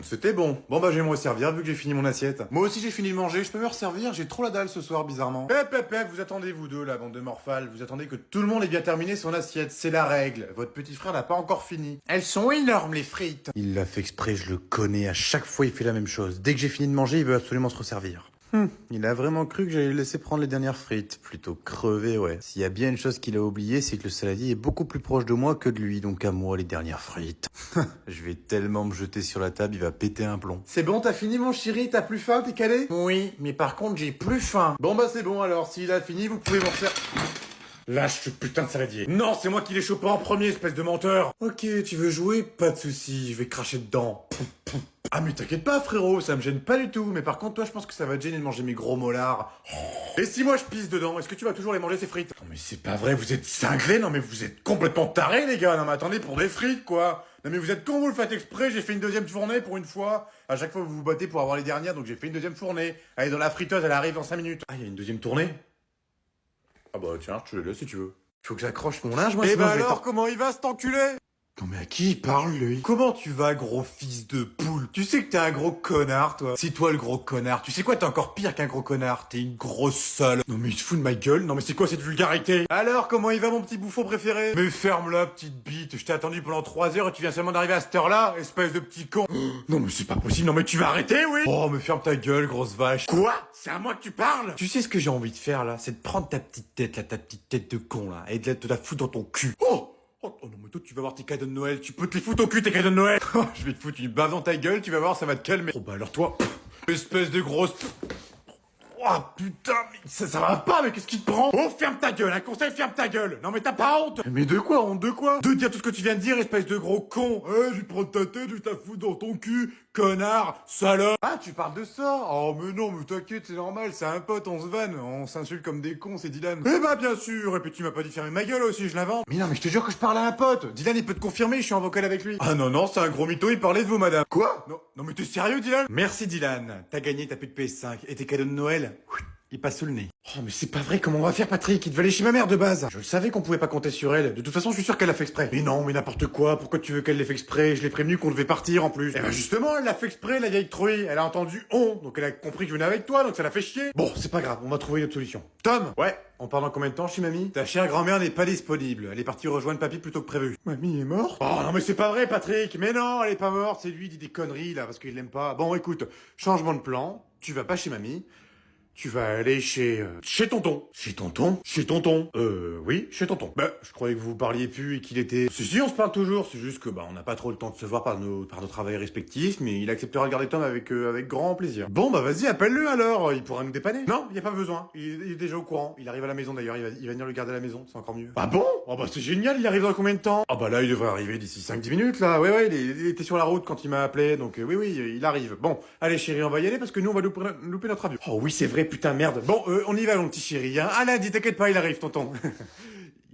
C'était bon. Bon bah je vais me resservir vu que j'ai fini mon assiette. Moi aussi j'ai fini de manger, je peux me resservir, j'ai trop la dalle ce soir bizarrement. Vous attendez vous deux la bande de morphales, vous attendez que tout le monde ait bien terminé son assiette, c'est la règle. Votre petit frère n'a pas encore fini. Elles sont énormes les frites. Il l'a fait exprès, je le connais, à chaque fois il fait la même chose. Dès que j'ai fini de manger, il veut absolument se resservir. Il a vraiment cru que j'allais le laisser prendre les dernières frites. Plutôt crevé, ouais. S'il y a bien une chose qu'il a oublié, c'est que le saladier est beaucoup plus proche de moi que de lui, donc à moi les dernières frites. Je vais tellement me jeter sur la table, il va péter un plomb. C'est bon, t'as fini mon chéri, t'as plus faim, t'es calé? Oui, mais par contre j'ai plus faim. Bon bah c'est bon alors, s'il a fini, vous pouvez m'en faire... Lâche ce putain de saladier. Non, c'est moi qui l'ai chopé en premier, espèce de menteur. Ok, tu veux jouer? Pas de soucis, je vais cracher dedans. Ah mais t'inquiète pas frérot, ça me gêne pas du tout. Mais par contre toi je pense que ça va te gêner de manger mes gros molars. Et si moi je pisse dedans, est-ce que tu vas toujours les manger ces frites? Non mais c'est pas vrai, vous êtes cinglés, non mais vous êtes complètement tarés les gars. Non mais attendez, pour des frites quoi. Non mais vous êtes con, vous le faites exprès, j'ai fait une deuxième fournée pour une fois. À chaque fois vous vous battez pour avoir les dernières, donc j'ai fait une deuxième fournée. Allez dans la friteuse, elle arrive dans 5 minutes. Ah il y a une deuxième tournée? Ah bah tiens, je te le laisse si tu veux. Faut que j'accroche mon linge moi. Eh bah alors comment il va cet enculé? Non mais à qui il parle lui? Comment tu vas gros fils de poule? Tu sais que t'es un gros connard toi. C'est toi le gros connard. Tu sais quoi, t'es encore pire qu'un gros connard. T'es une grosse sale. Non mais il se fout de ma gueule. Non mais c'est quoi cette vulgarité? Alors comment il va mon petit bouffon préféré? Mais ferme-la petite bite. Je t'ai attendu pendant 3 heures et tu viens seulement d'arriver à cette heure-là, espèce de petit con. Non mais c'est pas possible. Non mais tu vas arrêter oui? Oh mais ferme ta gueule grosse vache. Quoi? C'est à moi que tu parles? Tu sais ce que j'ai envie de faire là? C'est de prendre ta petite tête là, ta petite tête de con là, et de la foutre dans ton cul. Oh non mais toi tu vas voir tes cadeaux de Noël, tu peux te les foutre au cul tes cadeaux de Noël. Je vais te foutre une bave dans ta gueule, tu vas voir ça va te calmer. Oh bah alors toi, espèce de grosse... Oh putain, mais ça va pas, mais qu'est-ce qui te prend? Oh ferme ta gueule, un conseil, ferme ta gueule. Non mais t'as pas honte? Mais de quoi, honte de quoi? De dire tout ce que tu viens de dire, espèce de gros con. Je vais prendre ta tête, je vais te la foutre dans ton cul, connard, salope. Ah tu parles de ça? Oh mais non, mais t'inquiète, c'est normal, c'est un pote, on se vanne, on s'insulte comme des cons, c'est Dylan. Eh bah bien sûr, et puis tu m'as pas dit fermer ma gueule aussi, je l'invente. Mais non mais je te jure que je parle à un pote. Dylan il peut te confirmer, je suis en vocal avec lui. Ah non non, c'est un gros mytho, il parlait de vous madame. Quoi? Non mais t'es sérieux Dylan? Merci Dylan, t'as gagné ta pute PS5 et tes cadeaux de Noël. Il passe sous le nez. Oh mais c'est pas vrai, comment on va faire Patrick? Il devait aller chez ma mère de base. Je le savais qu'on pouvait pas compter sur elle. De toute façon je suis sûr qu'elle l'a fait exprès. Mais non, mais n'importe quoi, pourquoi tu veux qu'elle l'ait fait exprès? Je l'ai prévenu qu'on devait partir en plus. Eh ben justement, elle l'a fait exprès la vieille truie. Elle a entendu on, donc elle a compris que je venais avec toi, donc ça l'a fait chier. Bon, c'est pas grave, on va trouver une autre solution. Tom? Ouais, on part dans combien de temps chez mamie? Ta chère grand-mère n'est pas disponible. Elle est partie rejoindre papy plus tôt que prévu. Mamie est morte? Oh non mais c'est pas vrai Patrick. Mais non, elle est pas morte, c'est lui qui dit des conneries là parce qu'il l'aime pas. Bon écoute, changement de plan, tu vas pas chez mamie. Tu vas aller chez tonton. Chez tonton? Chez tonton. Oui, chez tonton. Bah, je croyais que vous parliez plus et qu'il était... Si, on se parle toujours, c'est juste que, bah, on n'a pas trop le temps de se voir par nos travails respectifs, mais il acceptera de garder Tom avec grand plaisir. Bon, bah, vas-y, appelle-le alors, il pourra nous dépanner. Non, y a pas besoin, il est déjà au courant, il arrive à la maison d'ailleurs, il va venir le garder à la maison, c'est encore mieux. Ah bon? Oh bah, c'est génial, il arrive dans combien de temps? Ah bah là, il devrait arriver d'ici 5-10 minutes, là, ouais, il était sur la route quand il m'a appelé, donc oui, il arrive. Bon, allez chérie, on va y aller parce que nous, on va louper notre avion. Oh oui, c'est vrai, putain, merde. Bon, on y va, mon petit chéri, hein. Ah là, dis, t'inquiète pas, il arrive, tonton.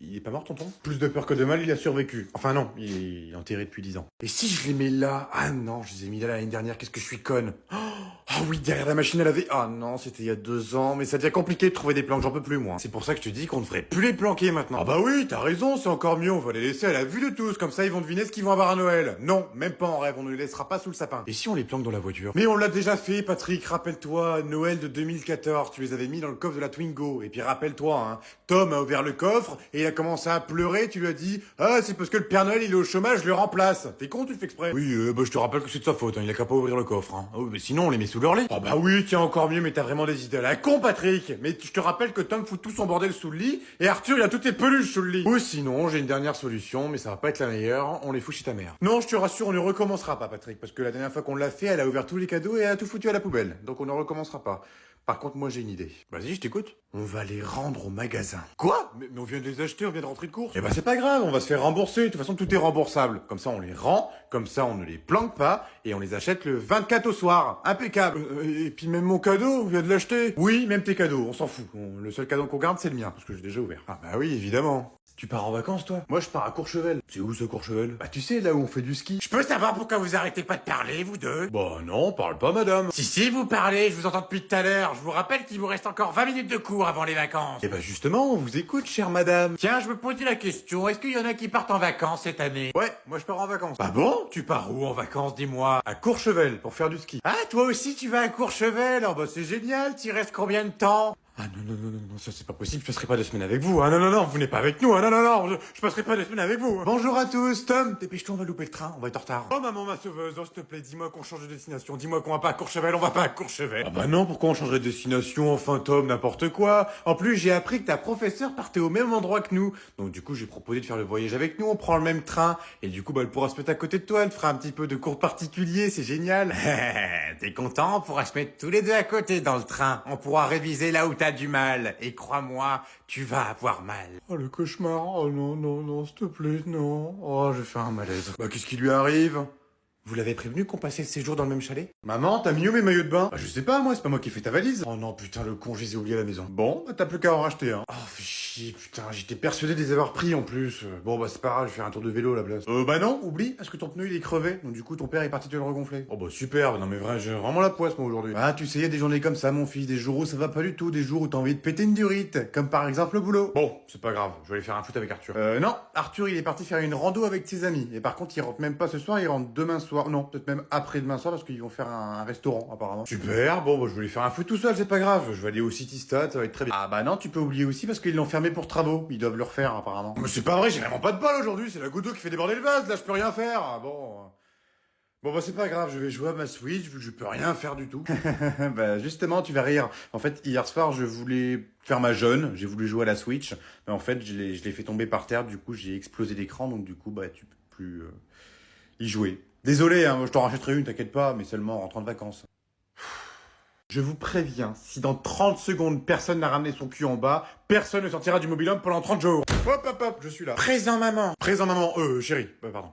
Il est pas mort, tonton? Plus de peur que de mal, il a survécu. Enfin non, il est enterré depuis 10 ans. Et si je les mets là? Ah non, je les ai mis là l'année dernière, qu'est-ce que je suis conne. Ah oui, derrière la machine à laver. Ah non, c'était il y a 2 ans, mais ça devient compliqué de trouver des planques, j'en peux plus moi. C'est pour ça que je te dis qu'on devrait plus les planquer maintenant. Ah bah oui, t'as raison, c'est encore mieux, on va les laisser à la vue de tous, comme ça ils vont deviner ce qu'ils vont avoir à Noël. Non, même pas en rêve, on ne les laissera pas sous le sapin. Et si on les planque dans la voiture? Mais on l'a déjà fait, Patrick, rappelle-toi, Noël de 2014, tu les avais mis dans le coffre de la Twingo. Et puis rappelle-toi, hein, Tom a ouvert le coffre et il a commencé à pleurer, tu lui as dit « Ah, c'est parce que le Père Noël il est au chômage, je le remplace. » T'es con, tu le fais exprès? Oui, bah je te rappelle que c'est de sa faute, hein, il a qu'à pas ouvrir le coffre, hein. Oh, mais sinon on les met sous leur lit. Ah bah oui, tiens, encore mieux, mais t'as vraiment des idées à la con, Patrick. Mais je te rappelle que Tom fout tout son bordel sous le lit et Arthur il a toutes ses peluches sous le lit. Ou sinon, j'ai une dernière solution, mais ça va pas être la meilleure, on les fout chez ta mère. Non, je te rassure, on ne recommencera pas, Patrick, parce que la dernière fois qu'on l'a fait, elle a ouvert tous les cadeaux et elle a tout foutu à la poubelle. Donc on ne recommencera pas. Par contre, moi j'ai une idée. Vas-y, je t'écoute. On va les rendre au magasin. Quoi? Mais on vient de les acheter, on vient de rentrer de course. Eh ben c'est pas grave, on va se faire rembourser. De toute façon, tout est remboursable. Comme ça, on les rend, comme ça, on ne les planque pas, et on les achète le 24 au soir. Impeccable. Et puis même mon cadeau, on vient de l'acheter. Oui, même tes cadeaux, on s'en fout. Le seul cadeau qu'on garde, c'est le mien, parce que j'ai déjà ouvert. Ah bah oui, évidemment. Tu pars en vacances, toi? Moi, je pars à Courchevel. C'est où, ce Courchevel? Bah, tu sais, là où on fait du ski. Je peux savoir pourquoi vous arrêtez pas de parler, vous deux? Bah, non, parle pas, madame. Si, vous parlez, je vous entends depuis tout à l'heure. Je vous rappelle qu'il vous reste encore 20 minutes de cours avant les vacances. Eh bah, justement, on vous écoute, chère madame. Tiens, je me posais la question, est-ce qu'il y en a qui partent en vacances cette année? Ouais, moi, je pars en vacances. Ah bon? Tu pars où en vacances, dis-moi? à Courchevel pour faire du ski. Ah, toi aussi tu vas à Courchevel? Oh bah c'est génial, t'y restes combien de temps? Ah non, ça c'est pas possible, je passerai pas 2 semaines avec vous. Ah non, vous n'êtes pas avec nous. Ah non, je passerai pas 2 semaines avec vous. Bonjour à tous, Tom, dépêche-toi, on va louper le train, on va être en retard. Oh maman ma sauveuse, oh s'il te plaît, dis-moi qu'on change de destination, dis-moi qu'on va pas à Courchevel, on va pas à Courchevel. Ah bah non, pourquoi on changerait de destination, enfin Tom, n'importe quoi. En plus, j'ai appris que ta professeure partait au même endroit que nous. Donc du coup, j'ai proposé de faire le voyage avec nous, on prend le même train, et du coup, bah elle pourra se mettre à côté de toi, elle fera un petit peu de cours particuliers, c'est génial. T'es content? On pourra se mettre tous les deux à côté dans le train, on pourra réviser là où t'as du mal. Et crois-moi, tu vas avoir mal. Oh, le cauchemar. Oh non, s'il te plaît, non. Oh, je vais faire un malaise. Bah, qu'est-ce qui lui arrive? Vous l'avez prévenu qu'on passait le séjour dans le même chalet? Maman, t'as mis où mes maillots de bain? Bah, je sais pas, moi, c'est pas moi qui ai fait ta valise. Oh non, putain, le con, je les ai oubliés à la maison. Bon, bah, t'as plus qu'à en racheter, hein. Oh, fais chier, putain, j'étais persuadé de les avoir pris, en plus. Bon, bah, c'est pas grave, je vais faire un tour de vélo à la place. Bah non, oublie, parce que ton pneu, il est crevé. Donc, du coup, ton père est parti te le regonfler. Oh, bah, super, non, mais vrai, j'ai vraiment la poisse, moi, aujourd'hui. Ah, tu sais, y a des journées comme ça, mon fils, des jours où ça va pas du tout, des jours où t'as envie de péter une durite. Comme par exemple le boulot. Bon, c'est pas grave, je vais aller faire un foot avec Arthur. Non, Arthur, il est parti faire une rando avec ses amis. Et par contre, il rentre même pas ce soir, il rentre demain soir. Non, peut-être même après-demain soir parce qu'ils vont faire un restaurant apparemment. Super, bon bah je vais aller faire un foot tout seul, c'est pas grave. Je vais aller au City Stade, ça va être très bien. Ah bah non, tu peux oublier aussi parce qu'ils l'ont fermé pour travaux. Ils doivent le refaire apparemment. Mais c'est pas vrai, j'ai vraiment pas de bol aujourd'hui, c'est la goutte d'eau qui fait déborder le vase, là je peux rien faire. Ah, bon. Bon bah c'est pas grave, je vais jouer à ma Switch vu que je peux rien faire du tout. Bah justement, tu vas rire. En fait, hier soir, je voulais faire ma jeûne, j'ai voulu jouer à la Switch, mais en fait, je l'ai fait tomber par terre, du coup, j'ai explosé l'écran, donc du coup, bah tu peux plus y jouer. Désolé, hein, je t'en rachèterai une, t'inquiète pas, mais seulement en rentrant de vacances. Je vous préviens, si dans 30 secondes, personne n'a ramené son cul en bas, personne ne sortira du mobil-homme pendant 30 jours. Hop, je suis là. Présent maman. Présent maman, chérie. Pardon.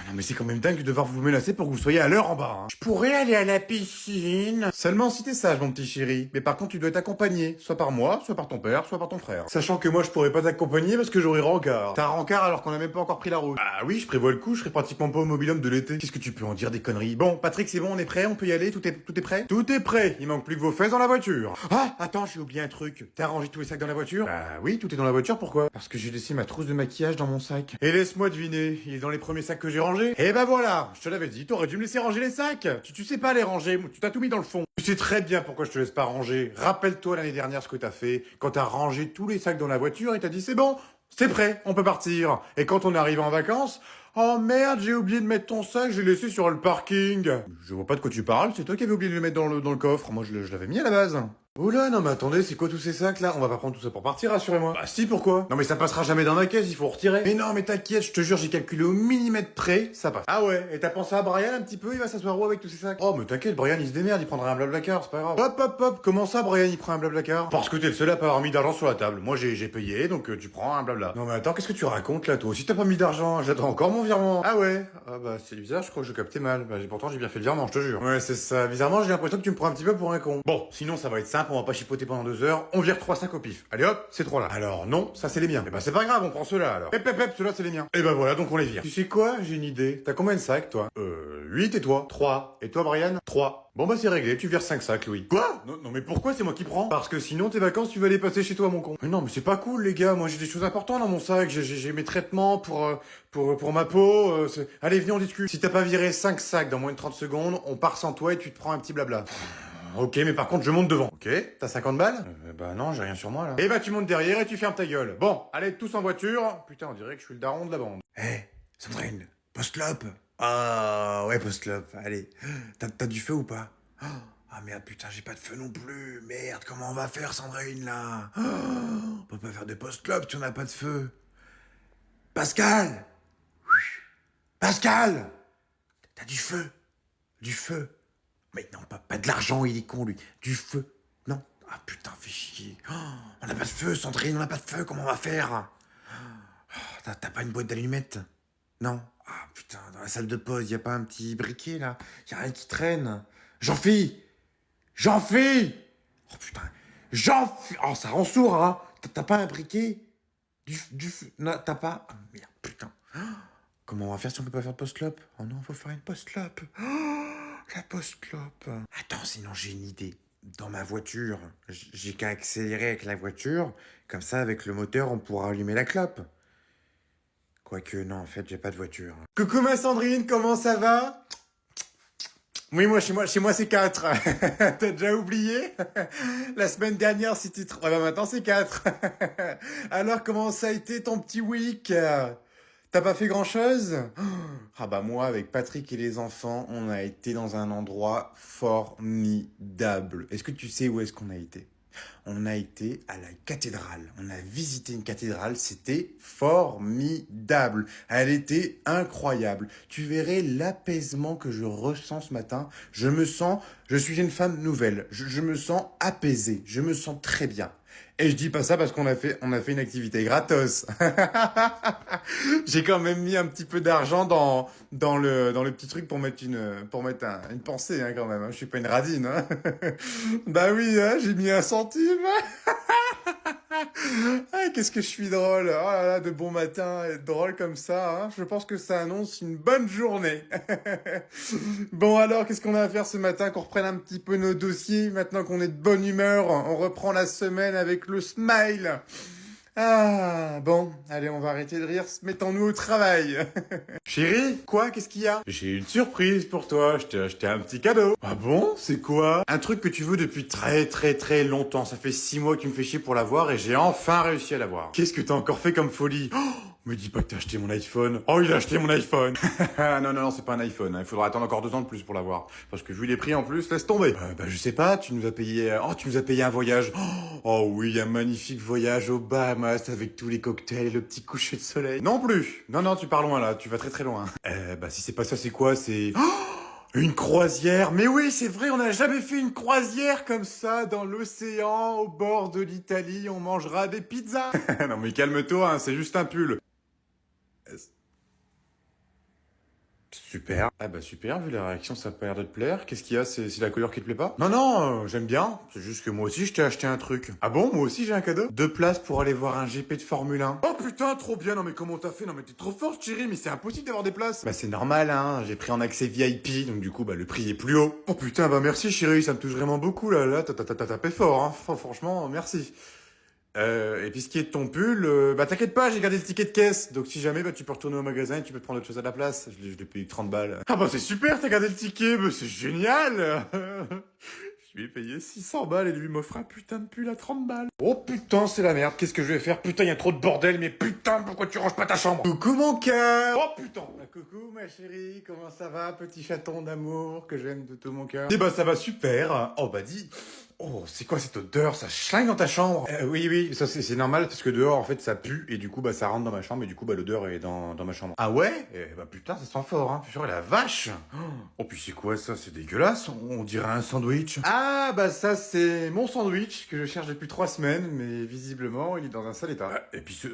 Non mais c'est quand même dingue de devoir vous menacer pour que vous soyez à l'heure en bas. Hein. Je pourrais aller à la piscine. Seulement si t'es sage, mon petit chéri. Mais par contre, tu dois être accompagné. Soit par moi, soit par ton père, soit par ton frère. Sachant que moi, je pourrais pas t'accompagner parce que j'aurais rencard. T'as rencard alors qu'on a même pas encore pris la route. Ah oui, je prévois le coup, je serai pratiquement pas au mobil-homme de l'été. Qu'est-ce que tu peux en dire des conneries? Bon, Patrick, c'est bon, on est prêt, on peut y aller, tout est prêt? Tout est prêt, il manque plus que vos fesses dans la voiture. Ah, attends, j'ai oublié un truc. T'as rangé tous les sacs dans la voiture? Bah oui, tout est dans la voiture, pourquoi? Parce que j'ai laissé ma trousse de maquillage dans mon sac. Et laisse-moi deviner, il est dans les premiers sacs que j'ai rangés? Eh ben voilà, je te l'avais dit, t'aurais dû me laisser ranger les sacs. Tu sais pas les ranger, tu t'as tout mis dans le fond. Tu sais très bien pourquoi je te laisse pas ranger. Rappelle-toi l'année dernière ce que t'as fait, quand t'as rangé tous les sacs dans la voiture et t'as dit c'est bon, c'est prêt, on peut partir. Et quand on arrive en vacances, oh merde, j'ai oublié de mettre ton sac, j'ai laissé sur le parking. Je vois pas de quoi tu parles, c'est toi qui avais oublié de le mettre dans le coffre. Moi, je l'avais mis à la base. Oula, non mais attendez, c'est quoi tous ces sacs là? On va pas prendre tout ça pour partir, rassurez-moi. Bah si, pourquoi? Non mais ça passera jamais dans ma caisse, il faut retirer. Mais non, mais t'inquiète, je te jure, j'ai calculé au millimètre près, ça passe. Ah ouais, et t'as pensé à Brian un petit peu, il va s'asseoir où avec tous ces sacs? Oh mais t'inquiète, Brian il se démerde, il prendra un blablacar, c'est pas grave. Hop, comment ça Brian il prend un blablacar? Parce que t'es le seul à pas avoir mis d'argent sur la table. Moi j'ai payé, donc tu prends un blabla. Non mais attends, qu'est-ce que tu racontes là toi? Si t'as pas mis d'argent, j'attends encore mon virement. Ah ouais? Ah bah c'est bizarre, je crois que je captais mal. Bah pourtant j'ai bien fait le virement, je te jure. Ouais c'est ça, bizarrement j'ai l'impression que tu me prends un petit peu pour un con. Bon, sinon ça va être simple, on va pas chipoter pendant 2 heures, on vire 3 sacs au pif. Allez hop, c'est 3 là. Alors non, ça c'est les miens. Eh ben c'est pas grave, on prend ceux-là alors. Pep, ceux-là c'est les miens. Et ben voilà, donc on les vire. Tu sais quoi? J'ai une idée. T'as combien de sacs toi? 8 et toi? 3. Et toi Brian? 3. Bon bah c'est réglé, tu vires 5 sacs Louis. Quoi? Non mais pourquoi c'est moi qui prends? Parce que sinon tes vacances tu vas les passer chez toi mon con. Mais non mais c'est pas cool les gars, moi j'ai des choses importantes dans mon sac, j'ai mes traitements pour ma peau. Allez viens on discute. Si t'as pas viré 5 sacs dans moins de 30 secondes, on part sans toi et tu te prends un petit blabla. Ok, mais par contre, je monte devant. Ok, t'as 50 balles? Bah non, j'ai rien sur moi, là. Eh bah, tu montes derrière et tu fermes ta gueule. Bon, allez, tous en voiture. Putain, on dirait que je suis le daron de la bande. Sandrine, post-clope. Ah, ouais, post-clope, allez. T'as du feu ou pas? Ah merde, putain, j'ai pas de feu non plus. Merde, comment on va faire, Sandrine, là? On peut pas faire de post-clope si on n'a pas de feu. Pascal! Pascal! T'as du feu? Du feu? Mais non, pas de l'argent, il est con, lui. Du feu. Non. Ah putain, fais chier. On n'a pas de feu, Sandrine, on n'a pas de feu, comment on va faire? T'as pas une boîte d'allumettes? Non. Ah putain, dans la salle de pause, y a pas un petit briquet, là? Y a rien qui traîne. Jean-Phi! Oh putain. Jean-Phi! Oh, ça rend sourd, hein? T'as pas un briquet? Du feu? Non, t'as pas? Ah, merde, putain. Comment on va faire si on peut pas faire de post-clope? Oh non, faut faire une post-clope. La post-clope. Attends, sinon j'ai une idée. Dans ma voiture, j'ai qu'à accélérer avec la voiture. Comme ça, avec le moteur, on pourra allumer la clope. Quoique, non, en fait, j'ai pas de voiture. Coucou ma Sandrine, comment ça va? Oui, chez moi c'est 4. T'as déjà oublié? La semaine dernière, c'était 3. Bah maintenant, c'est 4. Alors, comment ça a été ton petit week? T'as pas fait grand-chose? Ah bah moi, avec Patrick et les enfants, on a été dans un endroit formidable. Est-ce que tu sais où est-ce qu'on a été? On a été à la cathédrale. On a visité une cathédrale. C'était formidable. Elle était incroyable. Tu verrais l'apaisement que je ressens ce matin. Je suis une femme nouvelle. Je me sens apaisée. Je me sens très bien. Et je dis pas ça parce on a fait une activité gratos. J'ai quand même mis un petit peu d'argent dans le petit truc pour mettre une pensée, hein, quand même, hein. Je suis pas une radine, hein. Bah oui, hein, j'ai mis 1 centime. Ah, qu'est-ce que je suis drôle. Oh là là, de bon matin, être drôle comme ça, hein. Je pense que ça annonce une bonne journée. Bon alors, qu'est-ce qu'on a à faire ce matin? Qu'on reprenne un petit peu nos dossiers. Maintenant qu'on est de bonne humeur, on reprend la semaine avec le smile. Ah, bon, allez, on va arrêter de rire, mettons-nous au travail. Chérie, quoi? Qu'est-ce qu'il y a? J'ai une surprise pour toi, je t'ai acheté un petit cadeau. Ah bon? C'est quoi? Un truc que tu veux depuis très très très longtemps. Ça fait 6 mois que tu me fais chier pour l'avoir et j'ai enfin réussi à l'avoir. Qu'est-ce que t'as encore fait comme folie? Me dis pas que t'as acheté mon iPhone. Oh, il a acheté mon iPhone. Non, c'est pas un iPhone, hein. Il faudra attendre encore 2 ans de plus pour l'avoir. Parce que vu les prix en plus, laisse tomber. Bah, je sais pas, tu nous as payé... tu nous as payé un voyage. Oh oui, un magnifique voyage aux Bahamas avec tous les cocktails et le petit coucher de soleil. Non plus. Non, tu pars loin là, tu vas très très loin. Bah si c'est pas ça, c'est quoi? C'est... Une croisière? Mais oui, c'est vrai, on n'a jamais fait une croisière comme ça, dans l'océan, au bord de l'Italie, on mangera des pizzas. Non mais calme-toi, hein, c'est juste un pull. Super. Ah bah super, vu la réaction, ça a pas l'air de te plaire. Qu'est-ce qu'il y a? C'est la couleur qui te plaît pas? Non, j'aime bien. C'est juste que moi aussi, je t'ai acheté un truc. Ah bon? Moi aussi, j'ai un cadeau? 2 places pour aller voir un GP de Formule 1. Oh putain, trop bien. Non mais comment t'as fait? Non mais t'es trop forte, chérie, mais c'est impossible d'avoir des places. Bah c'est normal, hein. J'ai pris en accès VIP, donc du coup, bah le prix est plus haut. Oh putain, bah merci, chérie, ça me touche vraiment beaucoup, là. Là, t'as tapé fort, hein. Franchement, merci. Et puis ce qui est de ton pull, bah t'inquiète pas, j'ai gardé le ticket de caisse. Donc si jamais, bah tu peux retourner au magasin et tu peux te prendre autre chose à la place. Je l'ai payé 30 balles. Ah bah c'est super, t'as gardé le ticket, bah c'est génial. Je lui ai payé 600 balles et lui m'offre un putain de pull à 30 balles. Oh putain, c'est la merde, qu'est-ce que je vais faire? Putain, y a trop de bordel, mais putain, pourquoi tu ranges pas ta chambre? Coucou mon cœur. Oh putain. Bah, coucou ma chérie, comment ça va, petit chaton d'amour que j'aime de tout mon cœur? Eh bah ça va super. Oh bah dis... Oh, c'est quoi cette odeur? Ça schlingue dans ta chambre? Oui, ça c'est normal parce que dehors en fait ça pue et du coup bah ça rentre dans ma chambre et du coup bah l'odeur est dans ma chambre. Ah ouais? Bah putain ça sent fort hein. Purée la vache! Oh puis c'est quoi ça? C'est dégueulasse. On dirait un sandwich. Ah bah ça c'est mon sandwich que je cherche depuis 3 semaines mais visiblement il est dans un sale état. Et puis ça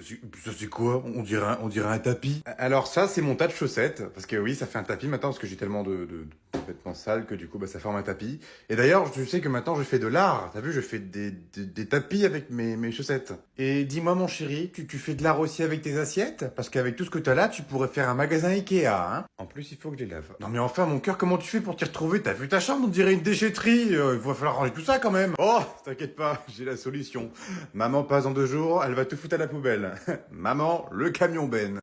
c'est quoi? On dirait un tapis. Alors ça c'est mon tas de chaussettes parce que oui ça fait un tapis maintenant parce que j'ai tellement de vêtements sales que du coup bah ça forme un tapis. Et d'ailleurs tu sais que maintenant je fais de l'art. T'as vu, je fais des tapis avec mes chaussettes. Et dis-moi mon chéri, tu fais de l'art aussi avec tes assiettes? Parce qu'avec tout ce que t'as là, tu pourrais faire un magasin Ikea, hein? En plus, il faut que je les lave. Non mais enfin, mon cœur, comment tu fais pour t'y retrouver? T'as vu ta chambre? On dirait une déchetterie. Il va falloir ranger tout ça quand même. Oh, t'inquiète pas, j'ai la solution. Maman passe en 2 jours, elle va tout foutre à la poubelle. Maman, le camion Ben.